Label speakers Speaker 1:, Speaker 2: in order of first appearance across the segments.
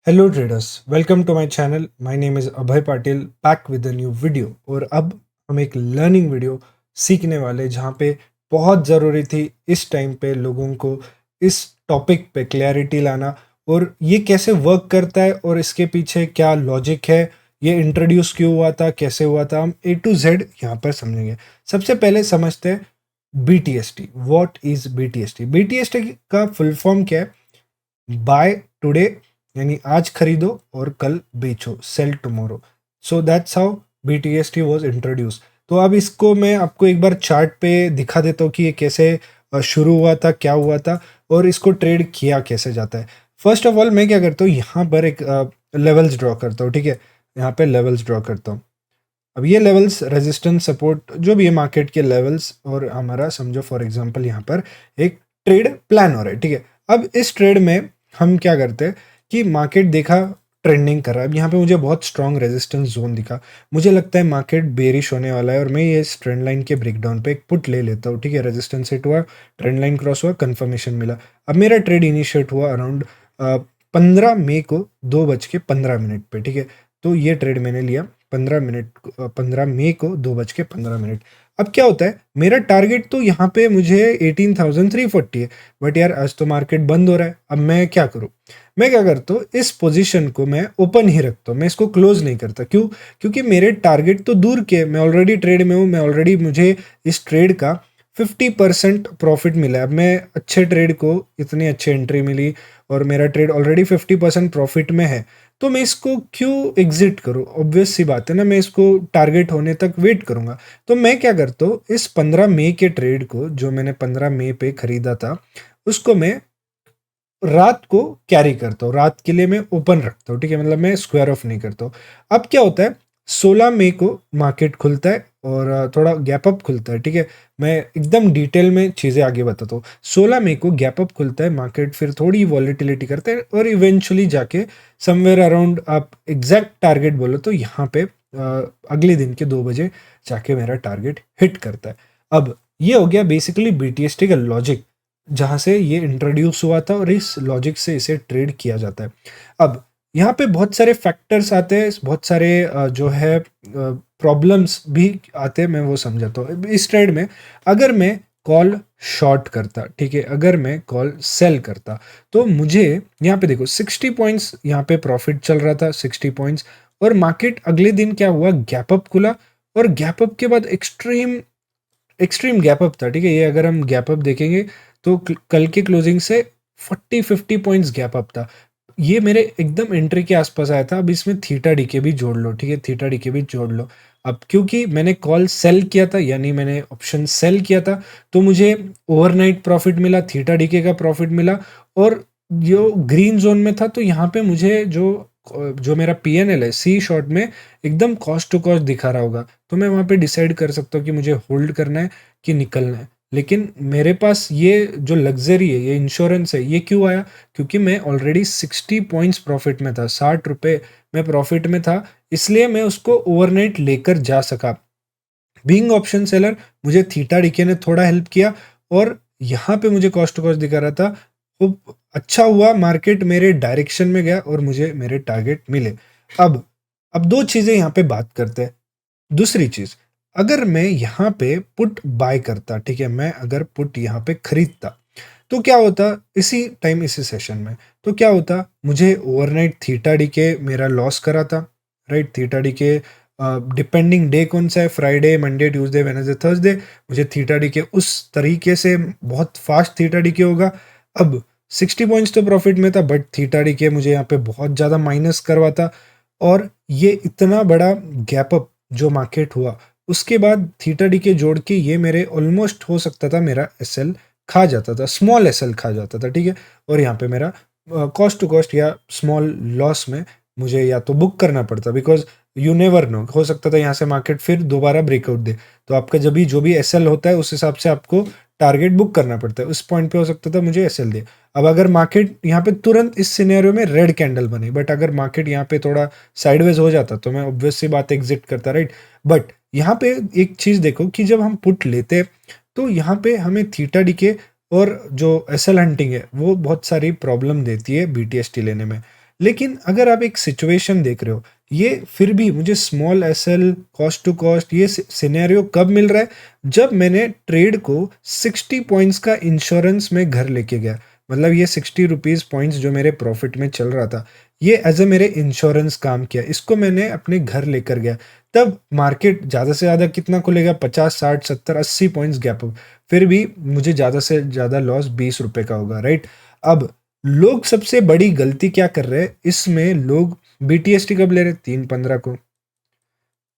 Speaker 1: Hello traders, welcome to my channel. My name is Abhay Patil, back with a new video. और अब हम एक learning video सीखने वाले, जहाँ पे बहुत ज़रूरी थी इस टाइम पे लोगों को इस टॉपिक पे क्लैरिटी लाना, और ये कैसे वर्क करता है और इसके पीछे क्या लॉजिक है, ये इंट्रोड्यूस क्यों हुआ था, कैसे हुआ था, हम ए टू जेड यहाँ पर समझेंगे। सबसे पहले समझते हैं B T S T. What is B T S T? B T S T का फुल फॉर्म क्या है? बाय टुडे, यानी आज खरीदो और कल बेचो, cell tomorrow. So that's how BTST was introduce. तो अब इसको मैं आपको एक बार चार्ट पे दिखा देता हूँ कि ये कैसे शुरू हुआ था, क्या हुआ था, और इसको ट्रेड किया कैसे जाता है। फर्स्ट ऑफ ऑल मैं क्या करता हूँ, यहाँ पर एक लेवल्स ड्रॉ करता हूँ। ठीक है, यहाँ पे लेवल्स ड्रॉ करता हूँ। अब ये लेवल्स, रेजिस्टेंस, सपोर्ट, जो भी है मार्केट के लेवल्स, और हमारा समझो फॉर एग्जांपल यहाँ पर एक ट्रेड प्लान हो रहा है। ठीक है, अब इस ट्रेड में हम क्या करते हैं कि मार्केट देखा ट्रेंडिंग कर रहा है। अब यहाँ पे मुझे बहुत स्ट्रॉन्ग रेजिस्टेंस जोन दिखा, मुझे लगता है मार्केट बेरिश होने वाला है, और मैं ये इस ट्रेंड लाइन के ब्रेकडाउन पे एक पुट ले लेता हूँ। ठीक है, रेजिस्टेंस हिट हुआ, ट्रेंड लाइन क्रॉस हुआ, कंफर्मेशन मिला। अब मेरा ट्रेड इनिशिएट हुआ अराउंड 15 मई को 2:15 पे। ठीक है, तो ये ट्रेड मैंने लिया 15 मई को 2:15। अब क्या होता है, मेरा टारगेट तो यहाँ पे मुझे 18,340 है, बट यार आज तो मार्केट बंद हो रहा है। अब मैं क्या करूँ? मैं क्या करता हूँ, इस पोजीशन को मैं ओपन ही रखता हूँ, मैं इसको क्लोज नहीं करता। क्यों? क्योंकि मेरे टारगेट तो दूर के, मैं ऑलरेडी ट्रेड में हूँ, मैं ऑलरेडी, मुझे इस ट्रेड का 50% प्रॉफिट मिला है। अब मैं अच्छे ट्रेड को इतनी अच्छी एंट्री मिली, और मेरा ट्रेड ऑलरेडी 50% प्रॉफिट में है, तो मैं इसको क्यों एग्जिट करूँ? ऑब्वियस सी बात है ना, मैं इसको टारगेट होने तक वेट करूंगा। तो मैं क्या करता हूँ, इस 15 मई के ट्रेड को, जो मैंने 15 मई पे खरीदा था, उसको मैं रात को कैरी करता हूँ, रात के लिए मैं ओपन रखता हूँ। ठीक है, मतलब मैं स्क्वायर ऑफ नहीं करता हूँ। अब क्या होता है, 16 मई को मार्केट खुलता है, और थोड़ा गैप अप खुलता है। ठीक है, मैं एकदम डिटेल में चीज़ें आगे बताता हूँ। 16 मई को गैप अप खुलता है मार्केट, फिर थोड़ी वॉलेटिलिटी करता है, और इवेंचुअली जाके समवेयर अराउंड, आप एग्जैक्ट टारगेट बोलो तो यहाँ पे अगले दिन के 2 बजे जाके मेरा टारगेट हिट करता है। अब ये हो गया बेसिकली बीटीएसटी का लॉजिक, जहाँ से ये इंट्रोड्यूस हुआ था, और इस लॉजिक से इसे ट्रेड किया जाता है। अब यहाँ पे बहुत सारे फैक्टर्स आते हैं, बहुत सारे जो है प्रॉब्लम्स भी आते हैं, मैं वो समझाता हूँ। इस ट्रेड में अगर मैं कॉल शॉर्ट करता, ठीक है, अगर मैं कॉल सेल करता, तो मुझे यहाँ पे देखो 60 पॉइंट्स यहाँ पे प्रॉफिट चल रहा था, 60 पॉइंट्स। और मार्केट अगले दिन क्या हुआ, गैप अप खुला, और गैप अप के बाद एक्सट्रीम एक्सट्रीम गैप अप था। ठीक है, ये अगर हम गैप अप देखेंगे तो कल के क्लोजिंग से 40-50 पॉइंट्स गैप अप था। ये मेरे एकदम एंट्री के आसपास आया था। अब इसमें थीटा डीके भी जोड़ लो। ठीक है, थीटा डीके भी जोड़ लो। अब क्योंकि मैंने कॉल सेल किया था, यानी मैंने ऑप्शन सेल किया था, तो मुझे ओवरनाइट प्रॉफिट मिला, थीटा डीके का प्रॉफिट मिला। और जो ग्रीन जोन में था, तो यहाँ पे मुझे जो जो मेरा पीएनएल है सी शॉर्ट में एकदम कॉस्ट टू कॉस्ट दिखा रहा होगा, तो मैं वहाँ पे डिसाइड कर सकता हूँ कि मुझे होल्ड करना है कि निकलना है। लेकिन मेरे पास ये जो लग्जरी है, ये इंश्योरेंस है, ये क्यों आया? क्योंकि मैं ऑलरेडी 60 पॉइंट्स प्रॉफिट में था, 60 रुपये मैं प्रॉफिट में था, इसलिए मैं उसको ओवरनाइट लेकर जा सका। बीइंग ऑप्शन सेलर, मुझे थीटा डीके ने थोड़ा हेल्प किया, और यहाँ पे मुझे कॉस्ट टू कॉस्ट दिखा रहा था। वो अच्छा हुआ, मार्केट मेरे डायरेक्शन में गया, और मुझे मेरे टारगेट मिले। अब दो चीज़ें यहाँ पे बात करते हैं। दूसरी चीज़, अगर मैं यहाँ पे पुट बाय करता, ठीक है, मैं अगर पुट यहाँ पे खरीदता, तो क्या होता इसी टाइम, इसी सेशन में, तो क्या होता, मुझे ओवरनाइट थीटा डीके मेरा लॉस करा था, right? Theta DK depending day कौन सा है, Friday, Monday, Tuesday, Wednesday, Thursday, मुझे थीटा डीके उस तरीके से बहुत फास्ट थीटा डीके होगा। अब 60 पॉइंट्स तो प्रॉफिट में था, बट थीटा डीके मुझे यहाँ पे बहुत ज़्यादा माइनस करवाता, और ये इतना बड़ा गैप अप जो मार्केट हुआ, उसके बाद थीटा डीके जोड़ के ये मेरे ऑलमोस्ट हो सकता था मेरा एसएल खा जाता था, स्मॉल एसएल खा जाता था। ठीक है, और यहाँ पे मेरा कॉस्ट टू कॉस्ट या स्मॉल लॉस में मुझे या तो बुक करना पड़ता, बिकॉज यू नेवर नो, हो सकता था यहाँ से मार्केट फिर दोबारा ब्रेकआउट दे, तो आपका जब भी जो भी एसएल होता है उस हिसाब से आपको टारगेट बुक करना पड़ता है। उस पॉइंट पे हो सकता था मुझे एसएल दे। अब अगर मार्केट यहाँ पे तुरंत इस सिनेरियो में रेड कैंडल बनी, बट अगर मार्केट यहाँ पे थोड़ा साइडवेज हो जाता, तो मैं ऑब्वियस सी बात एग्जिट करता, राइट? बट यहाँ पे एक चीज़ देखो कि जब हम पुट लेते, तो यहाँ पे हमें थीटा डीके और जो एसएल हंटिंग है वो बहुत सारी प्रॉब्लम देती है बीटीएसटी लेने में। लेकिन अगर आप एक सिचुएशन देख रहे हो, ये फिर भी मुझे small SL, cost to cost, ये सिनेरियो कब मिल रहा है? जब मैंने ट्रेड को 60 पॉइंट्स का इंश्योरेंस में घर लेके गया। मतलब ये 60 रुपीज़ पॉइंट्स जो मेरे प्रॉफिट में चल रहा था, ये एज ए मेरे इंश्योरेंस काम किया, इसको मैंने अपने घर लेकर गया। तब मार्केट ज़्यादा से ज़्यादा कितना खुलेगा? 50, 60, 70, 80 पॉइंट्स गैप अप, फिर भी मुझे ज़्यादा से ज़्यादा लॉस 20 रुपये का होगा, राइट? अब लोग सबसे बड़ी गलती क्या कर रहे हैं इसमें? लोग बीटीएसटी कब ले रहे? 3/15 को,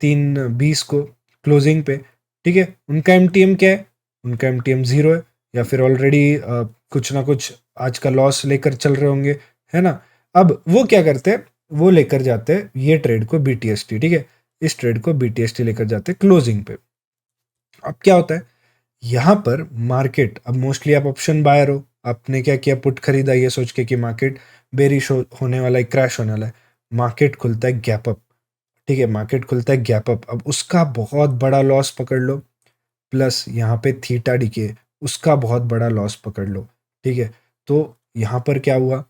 Speaker 1: 3/20 को क्लोजिंग पे, ठीक है? उनका एमटीएम क्या है? उनका एमटीएम जीरो है, या फिर ऑलरेडी कुछ ना कुछ आज का लॉस लेकर चल रहे होंगे, है ना? अब वो क्या करते हैं? वो लेकर जाते हैं ये ट्रेड को बीटीएसटी, ठीक है? इस ट्रेड को बीटीएसटी लेकर जाते हैं क्लोजिंग पे। अब क्या होता है यहाँ पर? मार्केट, अब मोस्टली आप ऑप्शन बायर हो, आपने क्या किया? पुट खरीदा ये सोच के कि मार्केट बेरिश होने वाला है, क्रैश होने वाला है। मार्केट खुलता है गैप अप, ठीक है? मार्केट खुलता है गैप अप, अब उसका बहुत बड़ा लॉस पकड़ लो, प्लस यहाँ पे थीटा डिके, उसका बहुत बड़ा लॉस पकड़ लो, ठीक है? तो यहाँ पर क्या हुआ?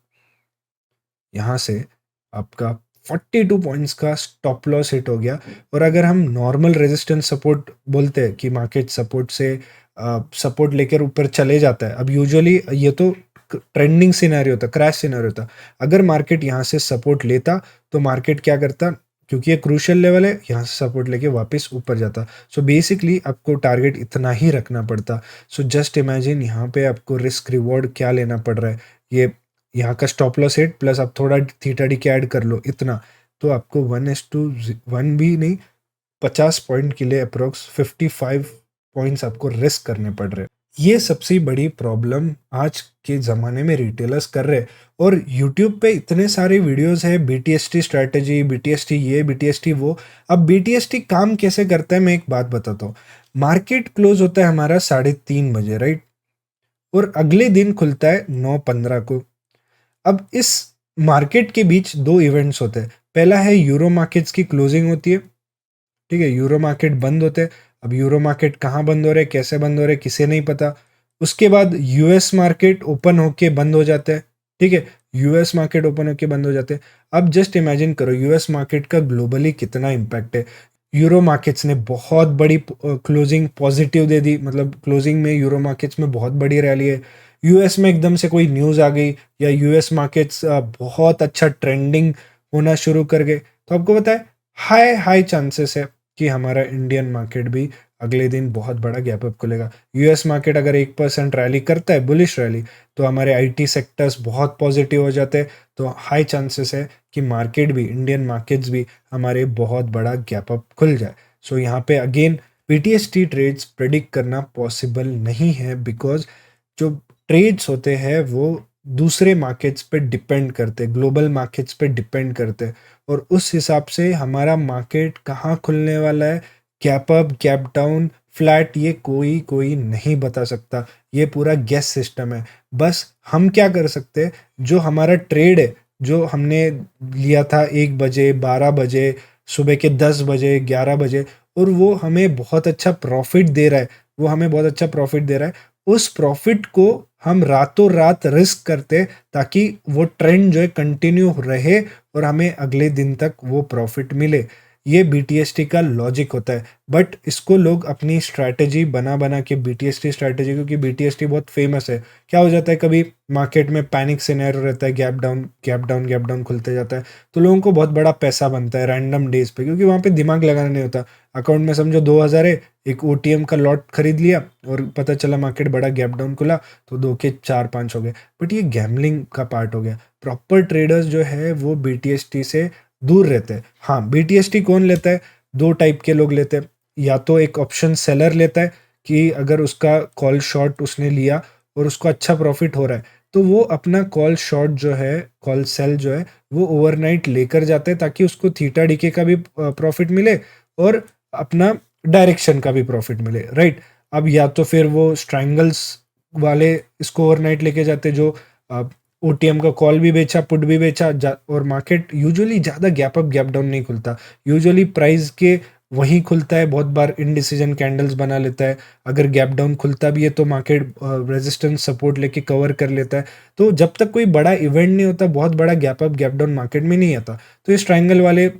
Speaker 1: यहाँ से आपका 42 पॉइंट्स का स्टॉप लॉस हिट हो गया। और अगर हम नॉर्मल रेजिस्टेंस सपोर्ट बोलते हैं कि मार्केट सपोर्ट से सपोर्ट लेकर ऊपर चले जाता है, अब यूजुअली ये तो ट्रेंडिंग सिनेरियो था, क्रैश सिनेरियो था। अगर मार्केट यहाँ से सपोर्ट लेता तो मार्केट क्या करता? क्योंकि ये क्रूशियल लेवल है, यहाँ से सपोर्ट लेके वापस ऊपर जाता। सो बेसिकली आपको टारगेट इतना ही रखना पड़ता। सो जस्ट इमेजिन यहाँ पे आपको रिस्क रिवॉर्ड क्या लेना पड़ रहा है। ये यहाँ का स्टॉप लॉस हिट प्लस आप थोड़ा थीटा डी के ऐड कर लो, इतना तो आपको 1:1 भी नहीं, 50 पॉइंट के लिए अप्रोक्स 55 पॉइंट्स आपको रिस्क करने पड़ रहे हैं। ये सबसे बड़ी प्रॉब्लम आज के ज़माने में रिटेलर्स कर रहे हैं। और यूट्यूब पे इतने सारे वीडियोस है, बीटीएसटी स्ट्रैटेजी, बीटीएसटी ये, बीटीएसटी वो। अब बीटीएसटी काम कैसे करता है मैं एक बात बताता हूँ। मार्केट क्लोज होता है हमारा 3:30 बजे, राइट? और अगले दिन खुलता है 9:15 को। अब इस मार्केट के बीच दो इवेंट्स होते हैं। पहला है यूरो मार्केट्स की क्लोजिंग होती है, ठीक है? यूरो मार्केट बंद होते हैं। अब यूरो मार्केट कहाँ बंद हो रहे हैं, कैसे बंद हो रहे हैं, किसे नहीं पता। उसके बाद यूएस मार्केट ओपन होके बंद हो जाता है, ठीक है? यूएस मार्केट ओपन होके बंद हो जाते हैं। अब जस्ट इमेजिन करो यूएस मार्केट का ग्लोबली कितना इम्पैक्ट है। यूरो मार्केट्स ने बहुत बड़ी क्लोजिंग पॉजिटिव दे दी, मतलब क्लोजिंग में यूरो मार्केट्स में बहुत बड़ी रैली है। यूएस में एकदम से कोई न्यूज़ आ गई या यूएस मार्केट्स बहुत अच्छा ट्रेंडिंग होना शुरू कर गए, तो आपको पता है हाई हाई चांसेस है कि हमारा इंडियन मार्केट भी अगले दिन बहुत बड़ा गैप अप खुलेगा। यूएस मार्केट अगर 1% रैली करता है, बुलिश रैली, तो हमारे आईटी सेक्टर्स बहुत पॉजिटिव हो जाते हैं। तो हाई चांसेस है कि मार्केट भी, इंडियन मार्केट्स भी हमारे बहुत बड़ा गैप अप खुल जाए। सो यहाँ पे अगेन बीटीएसटी ट्रेड्स प्रेडिक्ट करना पॉसिबल नहीं है, बिकॉज जो ट्रेड्स होते हैं वो दूसरे मार्केट्स पे डिपेंड करते, ग्लोबल मार्केट्स पे डिपेंड करते, और उस हिसाब से हमारा मार्केट कहाँ खुलने वाला है, gap up, gap down, flat, ये कोई कोई नहीं बता सकता। ये पूरा गैस सिस्टम है। बस हम क्या कर सकते हैं, जो हमारा ट्रेड है, जो हमने लिया था 1 बजे, 12 बजे, सुबह के 10 बजे, 11 बजे, और वो हमें बहुत अच्छा प्रॉफिट दे रहा है, वो हमें बहुत अच्छा प्रॉफिट दे रहा है, उस प्रॉफिट को हम रातों रात रिस्क करते ताकि वो ट्रेंड जो है कंटिन्यू रहे और हमें अगले दिन तक वो प्रॉफिट मिले। ये बीटीएसटी का लॉजिक होता है। बट इसको लोग अपनी स्ट्रैटेजी बना बना के, बीटीएसटी स्ट्रैटेजी, क्योंकि बीटीएसटी बहुत फेमस है, क्या हो जाता है कभी मार्केट में पैनिक सिनेरियो रहता है, gap down gap down gap down खुलते जाता है, तो लोगों को बहुत बड़ा पैसा बनता है रैंडम डेज पे, क्योंकि वहाँ पे दिमाग लगाना नहीं होता। अकाउंट में समझो 2000 है, एक ओटीएम का लॉट खरीद लिया और पता चला मार्केट बड़ा गैप डाउन खुला तो 2 के 4-5 हो गए। बट ये गैमलिंग का पार्ट हो गया। प्रॉपर ट्रेडर्स जो है वो बीटीएसटी से दूर रहते हैं। हाँ, बीटीएसटी कौन लेता है? दो टाइप के लोग लेते हैं। या तो एक ऑप्शन सेलर लेता है कि अगर उसका कॉल शॉर्ट उसने लिया और उसको अच्छा प्रॉफिट हो रहा है, तो वो अपना कॉल शॉर्ट जो है, कॉल सेल जो है, वो ओवरनाइट लेकर जाते हैं ताकि उसको थीटा डीके का भी प्रॉफिट मिले और अपना डायरेक्शन का भी प्रॉफिट मिले, राइट? अब या तो फिर वो स्ट्रैंगल्स वाले इसको ओवरनाइट लेके जाते, जो ओटीएम का कॉल भी बेचा, पुट भी बेचा, और मार्केट यूजुअली ज़्यादा गैप अप गैप डाउन नहीं खुलता। यूजुअली प्राइस के वही खुलता है, बहुत बार इनडिसीजन कैंडल्स बना लेता है। अगर गैप डाउन खुलता भी है तो मार्केट रेजिस्टेंस सपोर्ट लेके कवर कर लेता है। तो जब तक कोई बड़ा इवेंट नहीं होता, बहुत बड़ा gap up gap down market में नहीं आता, तो इस ट्रायंगल वाले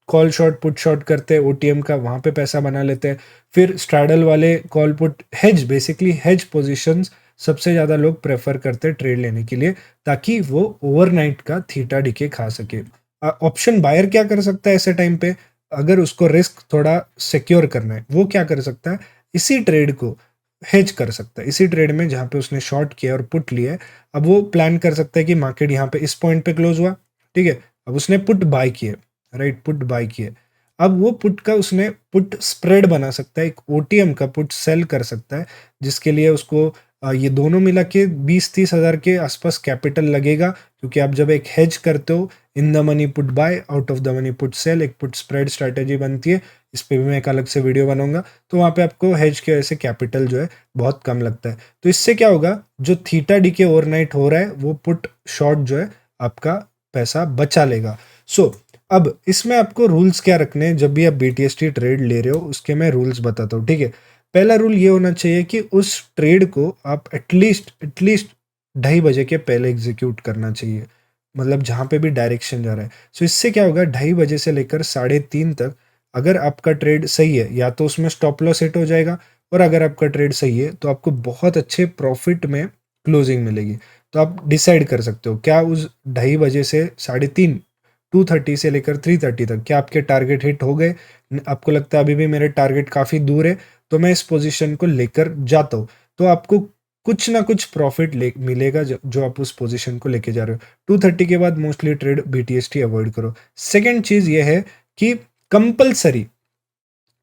Speaker 1: कॉल शॉर्ट पुट शॉर्ट करते हैं ओटीएम का, वहाँ पे पैसा बना लेते हैं। फिर स्ट्रैडल वाले call put hedge, basically hedge positions सबसे ज़्यादा लोग प्रेफर करते हैं ट्रेड लेने के लिए, ताकि वो ओवरनाइट का थीटा डीके खा सके। ऑप्शन बायर क्या कर सकता है ऐसे टाइम पे, अगर उसको रिस्क थोड़ा सिक्योर करना है, वो क्या कर सकता है, इसी ट्रेड को हेज कर सकता है। इसी ट्रेड में जहाँ पे उसने शॉर्ट किया और पुट लिया है, अब वो प्लान कर सकता है कि मार्केट यहाँ पे इस पॉइंट पे क्लोज हुआ, ठीक है, अब उसने पुट बाय किए, राइट, पुट बाय किए। अब वो पुट का उसने पुट स्प्रेड बना सकता है, एक ओटीएम का पुट सेल कर सकता है, जिसके लिए उसको ये दोनों मिला के 20-30 हज़ार के आसपास कैपिटल लगेगा, क्योंकि आप जब एक हेज करते हो, in the money put buy, out of the money put sell, एक पुट स्प्रेड स्ट्रैटेजी बनती है। इस पे भी मैं एक अलग से वीडियो बनाऊंगा। तो वहाँ पे आपको हेज के वजह से कैपिटल जो है बहुत कम लगता है। तो इससे क्या होगा, जो थीटा डी के ओवरनाइट हो रहा है, वो पुट शॉर्ट जो है आपका पैसा बचा लेगा। सो अब इसमें आपको रूल्स क्या रखने हैं, जब भी आप बीटीएसटी ट्रेड ले रहे हो उसके मैं रूल्स बताता हूँ, ठीक है। पहला रूल ये होना चाहिए कि उस ट्रेड को आप एटलीस्ट 2:30 बजे के पहले एग्जीक्यूट करना चाहिए, मतलब जहाँ पे भी डायरेक्शन जा रहा है। सो इससे क्या होगा, 2:30 बजे से लेकर 3:30 तक अगर आपका ट्रेड सही है, या तो उसमें स्टॉप लॉस हिट हो जाएगा, और अगर आपका ट्रेड सही है तो आपको बहुत अच्छे प्रॉफिट में क्लोजिंग मिलेगी। तो आप डिसाइड कर सकते हो क्या उस 2:30 बजे से 3:30, 2:30 से लेकर 3:30 तक क्या आपके टारगेट हिट हो गए। आपको लगता है अभी भी मेरे टारगेट काफ़ी दूर है, तो मैं इस पोजीशन को लेकर जाता हूँ, तो आपको कुछ ना कुछ प्रॉफिट मिलेगा जो आप उस पोजीशन को लेके जा रहे हो। 2:30 के बाद मोस्टली ट्रेड बीटीएसटी अवॉइड करो। सेकेंड चीज़ ये है कि कंपलसरी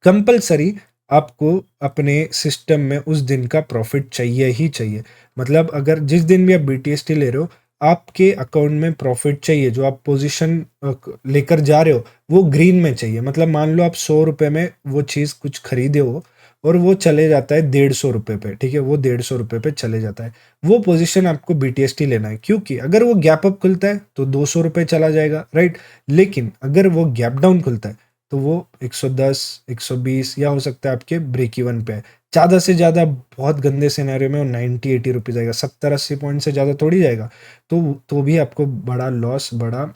Speaker 1: कंपलसरी आपको अपने सिस्टम में उस दिन का प्रॉफिट चाहिए ही चाहिए। मतलब अगर जिस दिन भी आप बीटीएसटी ले रहे हो, आपके अकाउंट में प्रॉफिट चाहिए, जो आप पोजीशन लेकर जा रहे हो वो ग्रीन में चाहिए। मतलब मान लो आप 100 रुपये में वो चीज़ कुछ खरीदे हो, और वो चले जाता है 150 रुपये पे, ठीक है, वो 150 रुपये पे चले जाता है, वो पोजीशन आपको बीटीएसटी लेना है, क्योंकि अगर वो गैप अप खुलता है तो 200 रुपये चला जाएगा, राइट। लेकिन अगर वो गैप डाउन खुलता है तो वो 110, 120 या हो सकता है आपके ब्रेक इवन पे है। ज़्यादा से ज़्यादा बहुत गंदे सिनेरियो में वो 90-80 रुपये जाएगा, 70-80 पॉइंट से ज़्यादा थोड़ी जाएगा। तो भी आपको बड़ा लॉस, बड़ा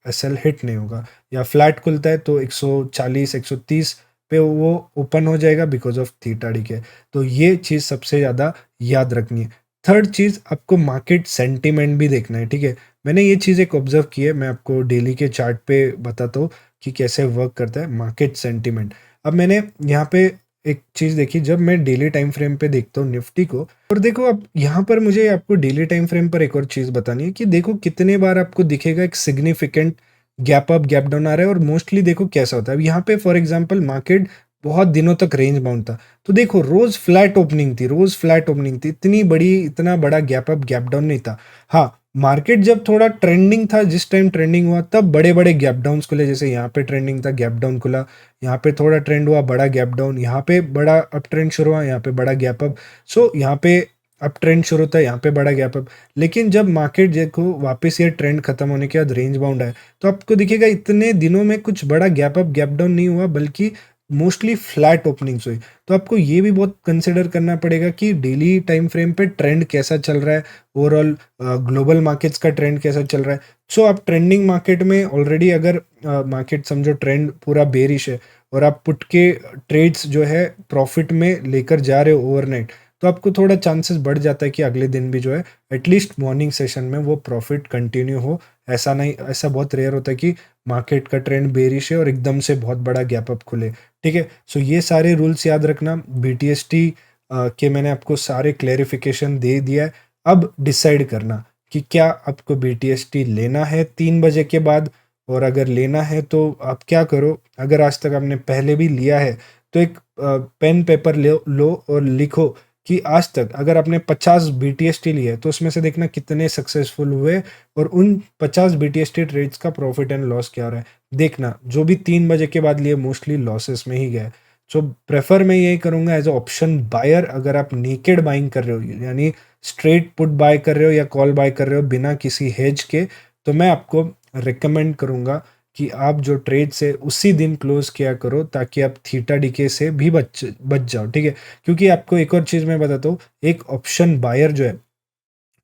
Speaker 1: एसएल हिट नहीं होगा। या फ्लैट खुलता है तो 140, 130 पे वो ओपन हो जाएगा बिकॉज ऑफ थीटा डी के। तो ये चीज़ सबसे ज़्यादा याद रखनी है। थर्ड चीज़, आपको मार्केट सेंटीमेंट भी देखना है, ठीक है। मैंने ये चीज़ एक ऑब्जर्व की है, मैं आपको डेली के चार्ट पे बताता हूँ कि कैसे वर्क करता है मार्केट सेंटीमेंट। अब मैंने यहाँ पे एक चीज़ देखी, जब मैं डेली टाइम फ्रेम पे देखता हूँ निफ्टी को, और देखो अब यहाँ पर मुझे आपको डेली टाइम फ्रेम पर एक और चीज़ बतानी है कि देखो कितने बार आपको दिखेगा एक significant gap up gap down आ रहा है, और मोस्टली देखो कैसा होता है। अब यहाँ पे फॉर एग्जांपल मार्केट बहुत दिनों तक रेंज बाउंड था, तो देखो रोज फ्लैट ओपनिंग थी, रोज फ्लैट ओपनिंग थी, इतना बड़ा गैप अप गैप डाउन नहीं था। हाँ, मार्केट जब थोड़ा ट्रेंडिंग था, जिस टाइम ट्रेंडिंग हुआ तब बड़े बड़े गैप डाउन्स खुले, जैसे यहाँ पे ट्रेंडिंग था गैप डाउन खुला, यहाँ पे थोड़ा ट्रेंड हुआ बड़ा गैप डाउन, यहाँ पे बड़ा अप ट्रेंड शुरू हुआ, यहाँ पे बड़ा गैप अप। सो यहाँ पे अप ट्रेंड शुरू होता है, यहाँ पे बड़ा गैप अप। लेकिन जब मार्केट देखो वापस ये ट्रेंड खत्म होने के बाद रेंज बाउंड है, तो आपको दिखेगा इतने दिनों में कुछ बड़ा गैप अप गैप डाउन नहीं हुआ, बल्कि मोस्टली फ्लैट ओपनिंग्स हुई। तो आपको ये भी बहुत कंसिडर करना पड़ेगा कि डेली टाइम फ्रेम पे ट्रेंड कैसा चल रहा है, ओवरऑल ग्लोबल मार्केट्स का ट्रेंड कैसा चल रहा है। सो आप ट्रेंडिंग मार्केट में ऑलरेडी अगर मार्केट समझो ट्रेंड पूरा बेरिश है, और आप पुट के ट्रेड्स जो है प्रॉफिट में लेकर जा रहे हो ओवरनाइट, तो आपको थोड़ा चांसेस बढ़ जाता है कि अगले दिन भी जो है एटलीस्ट मॉर्निंग सेशन में वो प्रॉफिट कंटिन्यू हो। ऐसा नहीं, ऐसा बहुत रेयर होता है कि मार्केट का ट्रेंड बेरिश है और एकदम से बहुत बड़ा गैप अप खुले, ठीक है। सो ये सारे रूल्स याद रखना। बीटीएसटी के मैंने आपको सारे क्लेरिफिकेशन दे दिया है। अब डिसाइड करना कि क्या आपको बीटीएसटी लेना है 3 बजे के बाद, और अगर लेना है तो आप क्या करो, अगर आज तक आपने पहले भी लिया है तो एक पेन पेपर लो और लिखो कि आज तक अगर आपने 50 बीटीएसटी लिए तो उसमें से देखना कितने सक्सेसफुल हुए, और उन 50 बीटीएसटी ट्रेड्स का प्रॉफिट एंड लॉस क्या रहा है देखना। जो भी 3 बजे के बाद लिए मोस्टली लॉसेस में ही गए। सो प्रेफर मैं यही करूंगा एज अ ऑप्शन बायर, अगर आप नेकेड बाइंग कर रहे हो, यानी स्ट्रेट पुट बाय कर रहे हो या कॉल बाय कर रहे हो बिना किसी हेज के, तो मैं आपको रिकमेंड करूंगा कि आप जो ट्रेड से उसी दिन क्लोज किया करो, ताकि आप थीटा डीके से भी बच जाओ, ठीक है। क्योंकि आपको एक और चीज़ मैं बताता हूँ, एक ऑप्शन बायर जो है,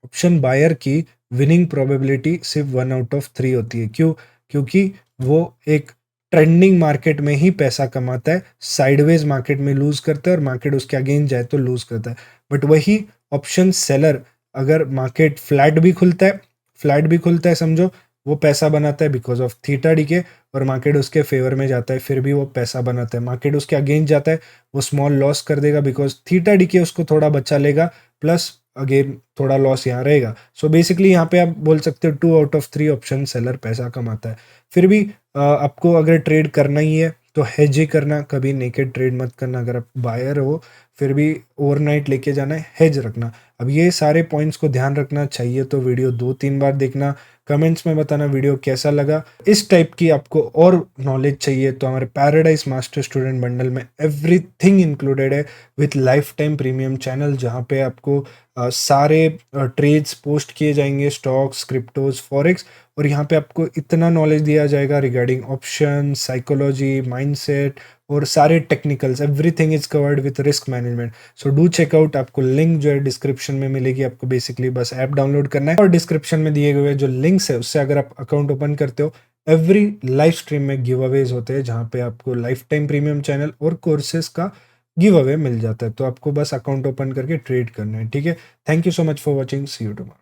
Speaker 1: ऑप्शन बायर की विनिंग प्रोबेबिलिटी सिर्फ 1/3 होती है। क्यों? क्योंकि वो एक ट्रेंडिंग मार्केट में ही पैसा कमाता है, साइडवेज मार्केट में लूज करता है और मार्केट उसके अगेंस्ट जाए तो लूज करता है। बट वही ऑप्शन सेलर, अगर मार्केट फ्लैट भी खुलता है समझो, वो पैसा बनाता है बिकॉज ऑफ थीटा डी के, और मार्केट उसके फेवर में जाता है, फिर भी वो पैसा बनाता है। मार्केट उसके अगेंस्ट जाता है, वो स्मॉल लॉस कर देगा बिकॉज थीटा डी के उसको थोड़ा बचा लेगा, प्लस अगेन थोड़ा लॉस यहाँ रहेगा। सो बेसिकली यहाँ पे आप बोल सकते हो 2/3 ऑप्शन सेलर पैसा कमाता है। फिर भी आपको अगर ट्रेड करना ही है तो हेज ही करना, कभी नेकेड ट्रेड मत करना। अगर आप बायर हो फिर भी ओवरनाइट लेके जाना है, हेज रखना। अब ये सारे पॉइंट्स को ध्यान रखना चाहिए, तो वीडियो 2-3 बार देखना। कमेंट्स में बताना वीडियो कैसा लगा। इस टाइप की आपको और नॉलेज चाहिए तो हमारे पैराडाइज मास्टर स्टूडेंट बंडल में एवरीथिंग इंक्लूडेड है, with life time premium channel, जहाँ पे आपको सारे ट्रेड्स पोस्ट किए जाएंगे, स्टॉक्स, क्रिप्टोज, फॉरेक्स। और यहाँ पे आपको इतना नॉलेज दिया जाएगा रिगार्डिंग ऑप्शन, साइकोलॉजी, माइंडसेट और सारे technicals, everything is covered with risk management. So do check out. आपको लिंक जो है डिस्क्रिप्शन में मिलेगी, आपको बेसिकली बस ऐप डाउनलोड करना है, और डिस्क्रिप्शन में दिए हुए जो लिंक्स है उससे अगर आप अकाउंट ओपन करते हो, एवरी लाइव स्ट्रीम में गिव अवेज होते हैं, जहाँ पे आपको लाइफ टाइम प्रीमियम चैनल और कोर्सेज का गिव अवे मिल जाता है। तो आपको बस अकाउंट ओपन करके ट्रेड करना है, ठीक है। Thank you so much for watching, see you tomorrow.